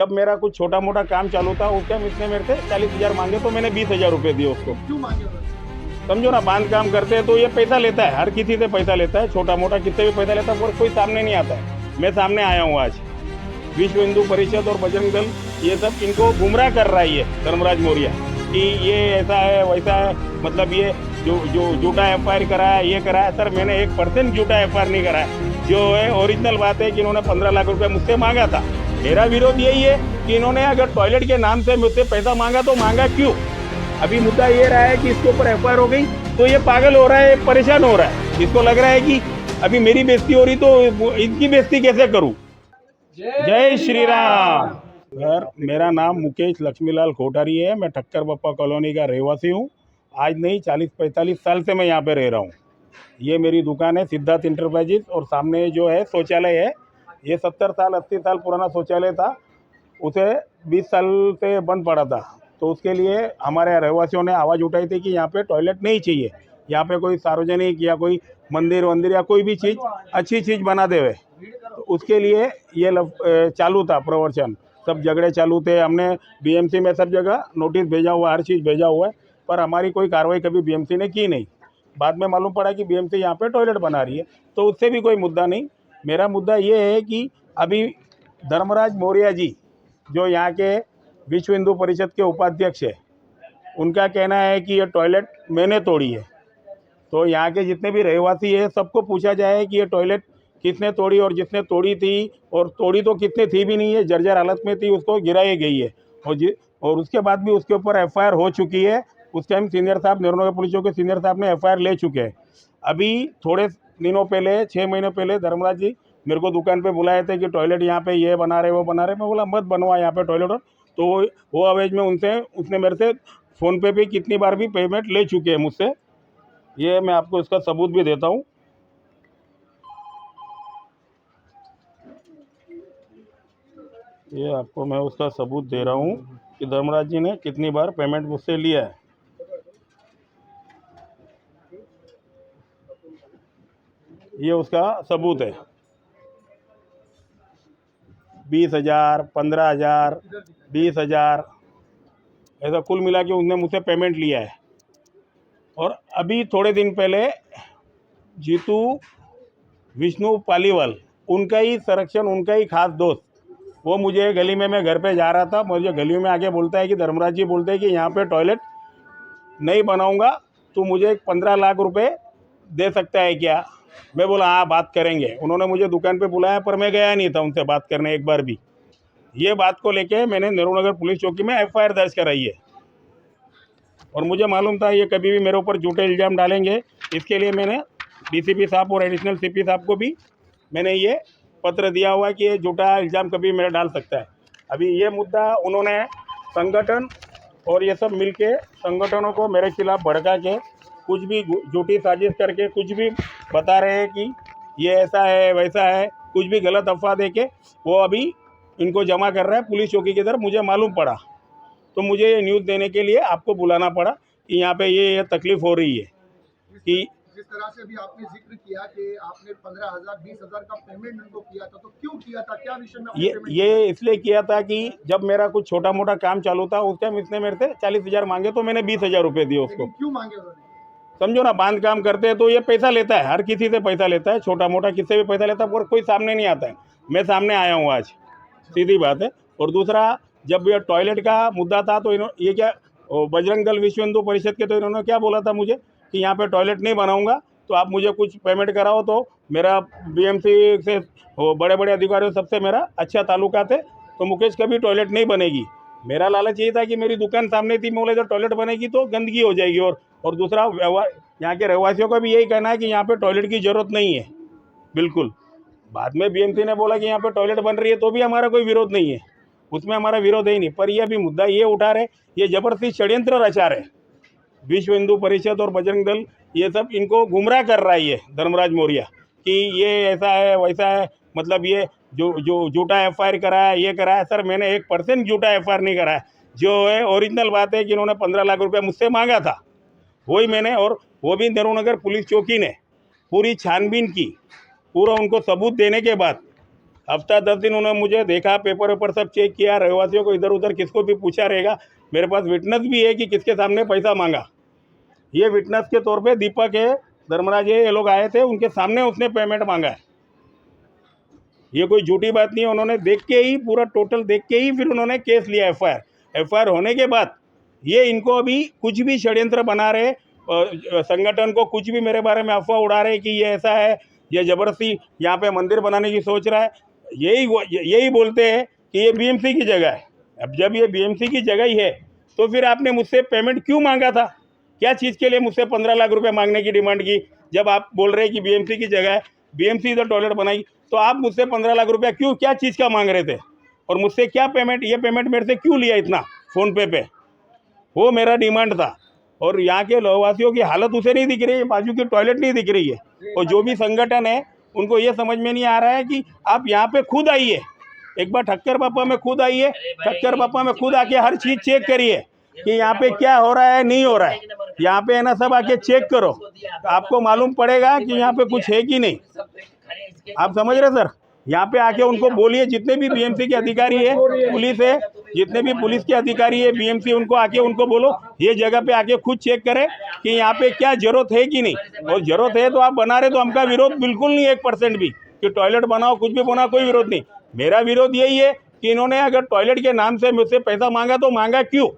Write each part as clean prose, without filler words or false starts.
जब मेरा कुछ छोटा मोटा काम चालू था उस टाइम इसने मेरे से 40,000 मांगे तो मैंने 20,000 रुपये दिए उसको। क्यों मांगे उन्होंने? समझो ना, बांध काम करते हैं तो ये पैसा लेता है, हर किसी से पैसा लेता है, छोटा मोटा किससे भी पैसा लेता है, पर कोई सामने नहीं आता है। मैं सामने आया हूँ आज। विश्व हिंदू परिषद और बजरंग दल ये सब इनको गुमराह कर रहा है ये धर्मराज मौर्य कि ये ऐसा है वैसा है, मतलब ये जो झूठा एफआईआर करा है ये करा है। सर मैंने 1% झूठा एफआईआर नहीं करा है। जो है ओरिजिनल बात है कि इन्होंने 15 लाख रुपए मुझसे मांगा था। मेरा विरोध यही है कि इन्होंने अगर टॉयलेट के नाम से मुझसे पैसा मांगा तो मांगा क्यों। अभी मुद्दा ये रहा है कि इसके ऊपर एफआईआर हो गई तो ये पागल हो रहा है, परेशान हो रहा है। इसको लग रहा है कि अभी मेरी बेइज्जती हो रही तो इनकी बेइज्जती कैसे करूं। जय श्री राम। सर मेरा नाम मुकेश लक्ष्मीलाल कोठारी है। मैं ठक्कर बप्पा कॉलोनी का रहवासी हूँ। आज नहीं 40-45 साल से मैं यहाँ पे रह रहा हूँ। ये मेरी दुकान है सिद्धार्थ इंटरप्राइजेस और सामने जो है शौचालय है। ये 70 साल 80 साल पुराना शौचालय था, उसे 20 साल से बंद पड़ा था। तो उसके लिए हमारे रहवासियों ने आवाज़ उठाई थी कि यहाँ पे टॉयलेट नहीं चाहिए, यहाँ पे कोई सार्वजनिक या कोई मंदिर वंदिर या कोई भी चीज़ अच्छी चीज़ बना देवे। तो उसके लिए ये चालू था प्रवचन, सब झगड़े चालू थे। हमने बीएमसी में सब जगह नोटिस भेजा हुआ, हर चीज़ भेजा हुआ है, पर हमारी कोई कार्रवाई कभी बीएमसी ने की नहीं। बाद में मालूम पड़ा कि बीएमसी यहाँ पे टॉयलेट बना रही है, तो उससे भी कोई मुद्दा नहीं। मेरा मुद्दा ये है कि अभी धर्मराज मौर्य जी जो यहाँ के विश्व हिंदू परिषद के उपाध्यक्ष है, उनका कहना है कि ये टॉयलेट मैंने तोड़ी है। तो यहाँ के जितने भी रहवासी है सबको पूछा जाए कि ये टॉयलेट किसने तोड़ी, और जिसने तोड़ी थी, और तोड़ी तो किसने थी भी नहीं है, जर्जर हालत में थी, उसको गिराई गई है। और उसके बाद भी उसके ऊपर एफआईआर हो चुकी है। उस टाइम सीनियर साहब, नेहरू पुलिस चौकी के सीनियर साहब ने एफआईआर ले चुके हैं। अभी थोड़े दिनों पहले 6 महीने पहले धर्मराज जी मेरे को दुकान पे बुलाए थे कि टॉयलेट यहाँ पे ये बना रहे वो बना रहे। मैं बोला मत बनवा यहाँ पे टॉयलेट। तो वो अवेज में उसने मेरे से फ़ोन पे भी कितनी बार भी पेमेंट ले चुके हैं मुझसे। ये मैं आपको इसका सबूत भी देता हूँ। ये आपको मैं उसका सबूत दे रहा हूँ कि धर्मराज जी ने कितनी बार पेमेंट मुझसे लिया है। ये उसका सबूत है। 20,000, 15,000, 20,000 ऐसा कुल मिला के उसने मुझसे पेमेंट लिया है। और अभी थोड़े दिन पहले जीतू विष्णु पालीवाल, उनका ही संरक्षण, उनका ही खास दोस्त, वो मुझे गली में, मैं घर पे जा रहा था, मुझे गलियों में आके बोलता है कि धर्मराज जी बोलते हैं कि यहाँ पे टॉयलेट नहीं बनाऊंगा तो मुझे 15 लाख रुपए दे सकता है क्या। मैं बोला हाँ बात करेंगे। उन्होंने मुझे दुकान पे बुलाया पर मैं गया नहीं था उनसे बात करने एक बार भी। ये बात को लेके मैंने नेहरू नगर पुलिस चौकी में एफआईआर दर्ज कराई है। और मुझे मालूम था ये कभी भी मेरे ऊपर झूठे इल्ज़ाम डालेंगे, इसके लिए मैंने डीसीपी साहब और एडिशनल सीपी साहब को भी मैंने ये पत्र दिया हुआ है कि ये झूठा इल्ज़ाम कभी मेरा डाल सकता है। अभी ये मुद्दा उन्होंने संगठन और ये सब मिलके संगठनों को मेरे खिलाफ भड़का के कुछ भी झूठी साजिश करके कुछ भी बता रहे हैं कि ये ऐसा है वैसा है, कुछ भी गलत अफवाह दे के वो अभी इनको जमा कर रहा है पुलिस चौकी की तरफ। मुझे मालूम पड़ा तो मुझे ये न्यूज़ देने के लिए आपको बुलाना पड़ा कि यहाँ पे ये तकलीफ़ हो रही है कि जिस तरह से भी आपने जिक्र किया कि आपने 15,000 20,000 का पेमेंट उनको किया था, तो क्यों किया था, क्या विषय में आपने पेमेंट किया? ये इसलिए किया था कि जब मेरा कुछ छोटा मोटा काम चालू था उस टाइम इसने मेरे से 40,000 मांगे तो मैंने 20,000 रुपये दिए उसको। लेकिन क्यों मांगे उन्होंने? समझो ना, बांध काम करते हैं तो ये पैसा लेता है, हर किसी से पैसा लेता है, छोटा मोटा किससे भी पैसा लेता है, पर कोई सामने नहीं आता है। मैं सामने आया हूँ आज, सीधी बात है। और दूसरा, जब ये टॉयलेट का मुद्दा था तो ये क्या बजरंग दल विश्व हिंदू परिषद के, तो इन्होंने क्या बोला था मुझे कि यहाँ पे टॉयलेट नहीं बनाऊंगा तो आप मुझे कुछ पेमेंट कराओ। तो मेरा बीएमसी से बड़े बड़े अधिकारियों सबसे मेरा अच्छा ताल्लुका थे, तो मुकेश कभी टॉयलेट नहीं बनेगी। मेरा लालच ये था कि मेरी दुकान सामने थी, मैं बोले जब टॉयलेट बनेगी तो गंदगी हो जाएगी। और दूसरा, यहाँ के रहवासियों का भी यही कहना है कि यहाँ पे टॉयलेट की ज़रूरत नहीं है बिल्कुल। बाद में बीएमसी ने बोला कि यहाँ पे टॉयलेट बन रही है तो भी हमारा कोई विरोध नहीं है, उसमें हमारा विरोध है ही नहीं। पर यह भी मुद्दा ये उठा रहे, ये जबरदस्ती षड्यंत्र रचा रहे। विश्व हिंदू परिषद और बजरंग दल ये सब इनको गुमराह कर रहा है ये धर्मराज मौर्य कि ये ऐसा है वैसा है, मतलब ये जो झूठा एफआईआर करा है ये करा है। सर मैंने 1% झूठा एफआईआर नहीं करा है। जो है ओरिजिनल बात है कि इन्होंने 15 लाख रुपये मुझसे मांगा था, वही मैंने, और वो भी नेहरू नगर पुलिस चौकी ने पूरी छानबीन की, पूरा उनको सबूत देने के बाद हफ्ता 10 दिन उन्होंने मुझे देखा, पेपर वेपर सब चेक किया, रहवासियों को इधर उधर किसको भी पूछा रहेगा। मेरे पास विटनेस भी है कि किसके सामने पैसा मांगा। ये विटनेस के तौर पे दीपक है, धर्मराज है, ये लोग आए थे, उनके सामने उसने पेमेंट मांगा है। ये कोई झूठी बात नहीं है। उन्होंने देख के ही, पूरा टोटल देख के ही फिर उन्होंने केस लिया। एफआईआर होने के बाद ये इनको अभी कुछ भी षड्यंत्र बना रहे, संगठन को कुछ भी मेरे बारे में अफवाह उड़ा रहे कि ये ऐसा है, ये जबरदस्ती यहाँ पे मंदिर बनाने की सोच रहा है। यही बोलते हैं कि ये बीएमसी की जगह है। अब जब ये बीएमसी की जगह ही है तो फिर आपने मुझसे पेमेंट क्यों मांगा था? क्या चीज़ के लिए मुझसे 15 लाख रुपए मांगने की डिमांड की? जब आप बोल रहे हैं कि बीएमसी की जगह है, बीएमसी इधर टॉयलेट बनाई, तो आप मुझसे 15 लाख रुपया क्यों, क्या चीज़ का मांग रहे थे? और मुझसे क्या पेमेंट, ये पेमेंट मेरे से क्यों लिया इतना फ़ोन पे? वो मेरा डिमांड था। और यहाँ के रहवासियों की हालत उसे नहीं दिख रही है, बाजू की टॉयलेट नहीं दिख रही है। और जो भी संगठन है उनको ये समझ में नहीं आ रहा है कि आप यहाँ पे खुद आइए, एक बार ठक्कर बापा में खुद आइए, ठक्कर बापा में खुद आके हर चीज़ चेक करिए कि यहाँ पे क्या हो रहा है, नहीं हो रहा है। यहाँ पे है ना, सब आके चेक करो, आपको मालूम पड़ेगा कि यहाँ पे कुछ है कि नहीं। आप समझ रहे सर? यहाँ पे आके उनको बोलिए, जितने भी बीएमसी के अधिकारी है, पुलिस है, जितने भी पुलिस के अधिकारी है, बीएमसी, उनको आके उनको बोलो ये जगह पे आके खुद चेक करें कि यहाँ पे क्या जरूरत है कि नहीं। और जरूरत है तो आप बना रहे, तो हमका विरोध बिल्कुल नहीं 1% भी कि टॉयलेट बनाओ, कुछ भी बनाओ, कोई विरोध नहीं। मेरा विरोध यही है कि इन्होंने अगर टॉयलेट के नाम से मुझसे पैसा मांगा तो मांगा क्यों?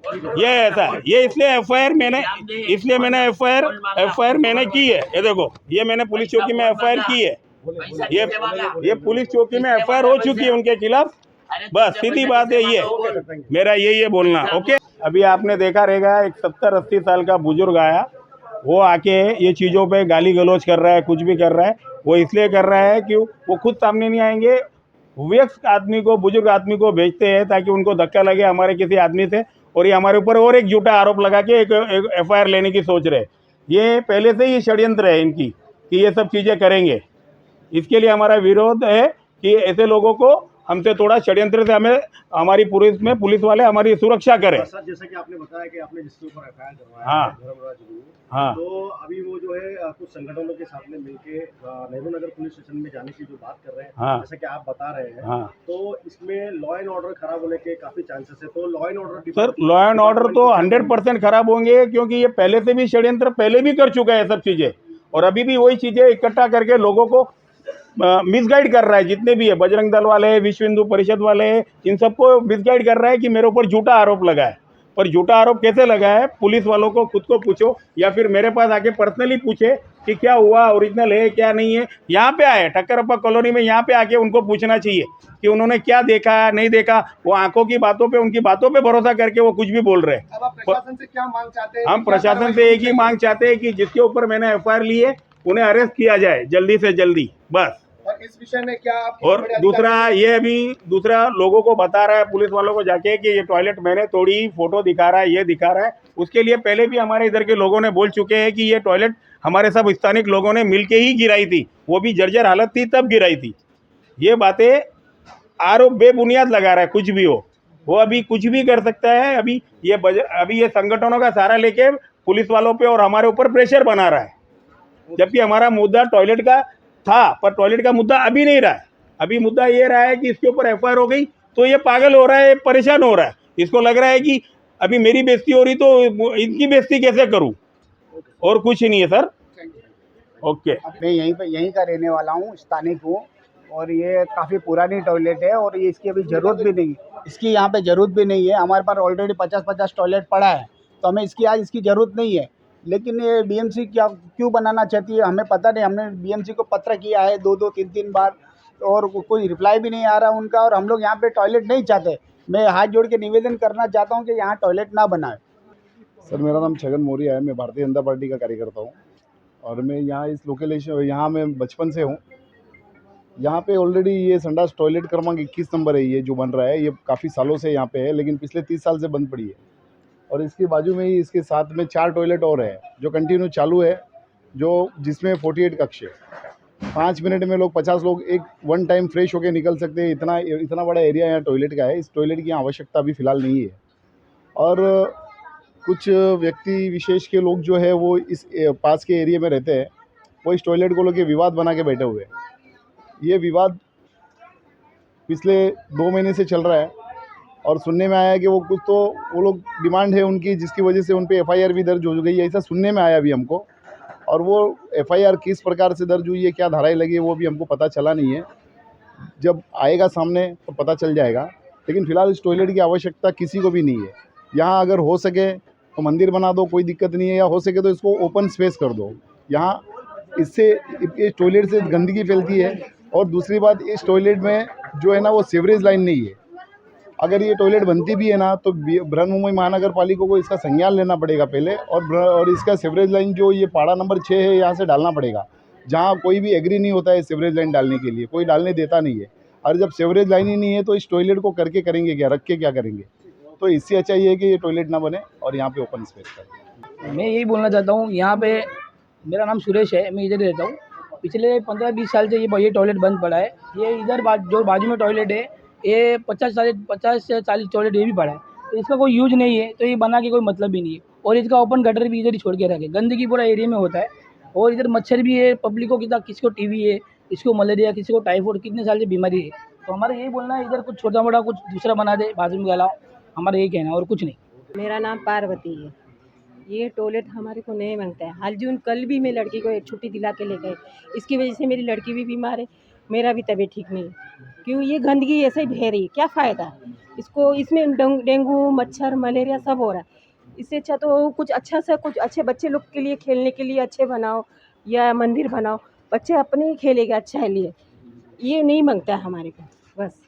ये ऐसा है, ये इसलिए मैंने एफआईआर मैंने की है। ये देखो, ये मैंने पुलिस चौकी में एफआईआर की है। ये पुलिस चौकी में एफआईआर हो चुकी है उनके खिलाफ। बस सीधी बात है, ये मेरा यही है बोलना। ओके, अभी आपने देखा रहेगा एक 70-80 साल का बुजुर्ग आया, वो आके ये चीज़ों पे गाली गलौज कर रहा है, कुछ भी कर रहा है। वो इसलिए कर रहा है कि वो खुद सामने नहीं आएंगे, वयस्क आदमी को, बुजुर्ग आदमी को भेजते हैं ताकि उनको धक्का लगे हमारे किसी आदमी से, और ये हमारे ऊपर और एक झूठा आरोप लगा के एक एफआईआर लेने की सोच रहे हैं। ये पहले से ही षड्यंत्र है इनकी कि ये सब चीज़ें करेंगे। इसके लिए हमारा विरोध है कि ऐसे लोगों को, हमसे थोड़ा षड्यंत्र से हमें, हमारी पुलिस वाले हमारी सुरक्षा करें। सर, जैसा कि आपने बताया कि आपने जिसके ऊपर एफआईआर करवाया हाँ। धर्मराज गुरु, हाँ, तो अभी वो जो है कुछ संगठनों के साथ में मिलके नेहरू नगर पुलिस स्टेशन में जाने की जो बात कर रहे हैं, हाँ। जैसा कि आप बता रहे हैं, हाँ। तो इसमें लॉ एंड ऑर्डर खराब होने के काफी चांसेस है। तो law and order, sir, law and order तो 100% खराब होंगे, क्योंकि ये पहले से भी षड्यंत्र पहले भी कर चुका है सब चीज़ें, और अभी भी वही चीज़ें इकट्ठा करके लोगों को मिसगाइड कर रहा है। जितने भी है, बजरंग दल वाले, विश्व हिंदू परिषद वाले, इन सबको मिसगाइड कर रहा है कि मेरे ऊपर झूठा आरोप लगा है। पर झूठा आरोप कैसे लगा है, पुलिस वालों को खुद को पूछो, या फिर मेरे पास आके पर्सनली पूछे कि क्या हुआ, ओरिजिनल है क्या नहीं है। यहाँ पे आए ठक्करप्पा कॉलोनी में, यहाँ पे आके उनको पूछना चाहिए कि उन्होंने क्या देखा नहीं देखा। वो आंखों की बातों पे, उनकी बातों पे भरोसा करके वो कुछ भी बोल रहे हैं। अब आप प्रशासन से क्या मांग चाहते हैं? हम प्रशासन से एक ही मांग चाहते हैं कि जिसके ऊपर मैंने एफआईआर ली है उन्हें अरेस्ट किया जाए जल्दी से जल्दी, बस। और इस विषय में क्या आप, और दूसरा लोगों को बता रहा है, पुलिस वालों को जाके, कि ये टॉयलेट मैंने तोड़ी, फोटो दिखा रहा है, ये दिखा रहा है। उसके लिए पहले भी हमारे इधर के लोगों ने बोल चुके हैं कि ये टॉयलेट हमारे सब स्थानिक लोगों ने मिलके ही गिराई थी, वो भी जर्जर हालत थी तब गिराई थी। ये बातें आरोप बेबुनियाद लगा रहा है, कुछ भी हो, वो अभी कुछ भी कर सकता है। अभी ये संगठनों का सहारा लेके पुलिस वालों पे और हमारे ऊपर प्रेशर बना रहा है, जबकि हमारा मुद्दा टॉयलेट का था। पर टॉयलेट का मुद्दा अभी नहीं रहा है। अभी मुद्दा ये रहा है कि इसके ऊपर एफआईआर हो गई तो ये पागल हो रहा है, परेशान हो रहा है। इसको लग रहा है कि अभी मेरी बेइज्जती हो रही तो इनकी बेइज्जती कैसे करूं, और कुछ ही नहीं है सर। ओके, मैं यहीं का रहने वाला हूँ, स्थानिक हूँ, और ये काफ़ी पुरानी टॉयलेट है और ये इसकी अभी ज़रूरत भी नहीं, इसकी यहाँ पे ज़रूरत भी नहीं है। हमारे पास ऑलरेडी 50-50 टॉयलेट पड़ा है, तो हमें इसकी ज़रूरत नहीं है। लेकिन ये बीएमसी क्यों बनाना चाहती है हमें पता नहीं। हमने बीएमसी को पत्र किया है 2-2, 3-3 बार, और कोई रिप्लाई भी नहीं आ रहा उनका, और हम लोग यहाँ पे टॉयलेट नहीं चाहते। मैं हाथ जोड़ के निवेदन करना चाहता हूँ कि यहाँ टॉयलेट ना बनाए। सर, मेरा नाम छगन मौर्य है, मैं भारतीय जनता पार्टी का कार्यकर्ता हूँ, और मैं यहाँ इस लोकेशन, यहाँ मैं बचपन से हूँ। यहाँ पे ऑलरेडी ये संडास टॉयलेट क्रमांक 21 नंबर है, ये जो बन रहा है, ये काफ़ी सालों से यहाँ पे है, लेकिन पिछले 30 साल से बंद पड़ी है। और इसके बाजू में ही, इसके साथ में 4 टॉयलेट और है जो कंटिन्यू चालू है, जिसमें 48 कक्ष है। 5 मिनट में 50 लोग एक वन टाइम फ्रेश होकर निकल सकते हैं। इतना बड़ा एरिया यहाँ टॉयलेट का है। इस टॉयलेट की आवश्यकता अभी फ़िलहाल नहीं है। और कुछ व्यक्ति विशेष के लोग जो है वो इस पास के एरिया में रहते हैं, वो इस टॉयलेट को लेकर विवाद बना के बैठे हुए हैं। ये विवाद पिछले 2 महीने से चल रहा है और सुनने में आया है कि वो कुछ तो वो लोग डिमांड है उनकी जिसकी वजह से उन पे एफआईआर भी दर्ज हो गई है, ऐसा सुनने में आया अभी हमको। और वो एफआईआर किस प्रकार से दर्ज हुई है, क्या धाराएं लगी है, वो भी हमको पता चला नहीं है। जब आएगा सामने तो पता चल जाएगा। लेकिन फ़िलहाल इस टॉयलेट की आवश्यकता किसी को भी नहीं है। यहाँ अगर हो सके तो मंदिर बना दो, कोई दिक्कत नहीं है, या हो सके तो इसको ओपन स्पेस कर दो। यहाँ इससे इस टॉयलेट से गंदगी फैलती है। और दूसरी बात, इस टॉयलेट में जो है ना वो सीवरेज लाइन नहीं है। अगर ये टॉयलेट बनती भी है ना तो बृहन्मुंबई महानगर पालिका को इसका संज्ञान लेना पड़ेगा पहले, और इसका सीवरेज लाइन जो ये पाड़ा नंबर 6 है यहाँ से डालना पड़ेगा, जहाँ कोई भी एग्री नहीं होता है सीवरेज लाइन डालने के लिए, कोई डालने देता नहीं है। और जब सीवरेज लाइन ही नहीं है तो इस टॉयलेट को करके करेंगे क्या, रख के क्या करेंगे। तो इससे अच्छा ये है कि ये टॉयलेट ना बने और यहाँ पे ओपन स्पेस करें। मैं यही बोलना चाहता हूँ, यहाँ पे मेरा नाम सुरेश है, मैं इधर रहता हूँ। पिछले 15-20 साल से ये टॉयलेट बंद पड़ा है। ये इधर जो बाजू में टॉयलेट है ये 50 से 40 टॉयलेट ये भी पड़ा है, तो इसका कोई यूज नहीं है, तो ये बना के कोई मतलब भी नहीं है। और इसका ओपन गटर भी इधर ही छोड़ के रखे, गंदगी पूरा एरिया में होता है। और इधर मच्छर भी है, पब्लिक को किसी को टीबी है, किसी को मलेरिया, किसी को टाइफाइड, कितने साल से बीमारी है। तो हमारा यही बोलना है, इधर कुछ छोटा मोटा कुछ दूसरा बना दे, बाजू में गलाओ, हमारा यही कहना है और कुछ नहीं। मेरा नाम पार्वती है। ये टॉयलेट हमारे को नहीं मांगता है। हाल जून कल भी मैं लड़की को एक छुट्टी दिला के ले गए, इसकी वजह से मेरी लड़की भी बीमार है, मेरा भी तबीयत ठीक नहीं है। क्यों ये गंदगी ऐसे ही बह रही है, क्या फ़ायदा इसको, इसमें डेंगू, मच्छर, मलेरिया सब हो रहा है। इससे अच्छा तो कुछ अच्छा सा, कुछ अच्छे बच्चे लोग के लिए खेलने के लिए अच्छे बनाओ या मंदिर बनाओ, बच्चे अपने ही खेलेंगे अच्छा है लिए। ये नहीं मांगता है हमारे को, बस।